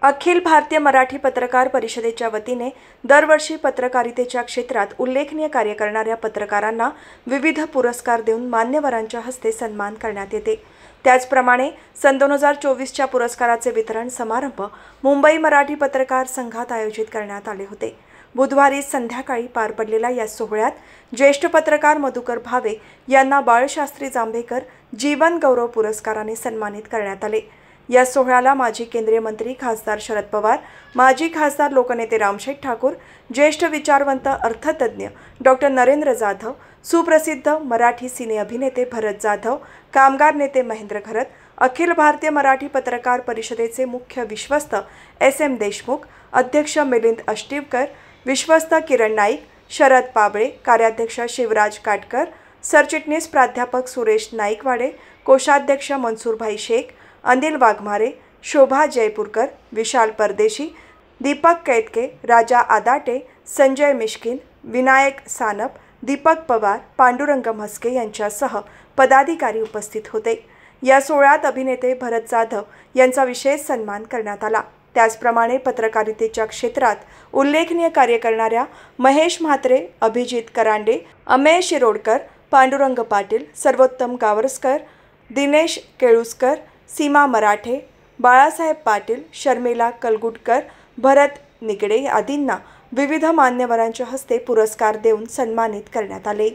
अखिल भारतीय मराठी पत्रकार परिषदेच्या वतीने दरवर्षी पत्रकारितेच्या क्षेत्रात उल्लेखनीय कार्य करणाऱ्या पत्रकारांना विविध पुरस्कार देऊन मान्यवरांच्या हस्ते सन्मान करण्यात येते। त्याचप्रमाणे सन 2024च्या पुरस्काराचे वितरण समारंभ मुंबई मराठी पत्रकार संघात आयोजित करण्यात आले होते। बुधवारी संध्याकाळी पार पडलेल्या या सोहळ्यात ज्येष्ठ पत्रकार मधुकर भावे यांना बाळशास्त्री जांभेकर जीवन गौरव पुरस्काराने सन्मानित करण्यात आले। या सोहळ्याला माजी केंद्रीय मंत्री खासदार शरद पवार, माजी खासदार लोकनेते रामशेठ ठाकूर, ज्येष्ठ विचारवंत अर्थतज्ञ डॉक्टर नरेंद्र जाधव, सुप्रसिद्ध मराठी सिने अभिनेते भरत जाधव, कामगार नेते महेंद्र घरत, अखिल भारतीय मराठी पत्रकार परिषदेचे मुख्य विश्वस्त SM देशमुख, अध्यक्ष मिलिंद अष्टीवकर, विश्वस्त किरण नाईक, शरद पाबळे, कार्याध्यक्ष शिवराज काटकर, सरचिटणीस प्राध्यापक सुरेश नाईकवाडे, कोषाध्यक्ष मनसूरभाई शेख, अनिल वाघमारे, शोभा जयपूरकर, विशाल परदेशी, दीपक कैतके, राजा आदाटे, संजय मिश्किन, विनायक सानप, दीपक पवार, पांडुरंग म्हस्के यांच्यासह पदाधिकारी उपस्थित होते। या सोहळ्यात अभिनेते भरत जाधव यांचा विशेष सन्मान करण्यात आला। त्याचप्रमाणे पत्रकारितेच्या क्षेत्रात उल्लेखनीय कार्य करणाऱ्या महेश म्हात्रे, अभिजित करांडे, अमेय शिरोडकर, पांडुरंग पाटील, सर्वोत्तम गावस्कर, दिनेश केळुसकर, सीमा मराठे, बाळासाहेब पाटील, शर्मिला कलगुटकर, भरत निगडे आदींना विविध मान्यवरांच्या हस्ते पुरस्कार देऊन सन्मानित करण्यात आले।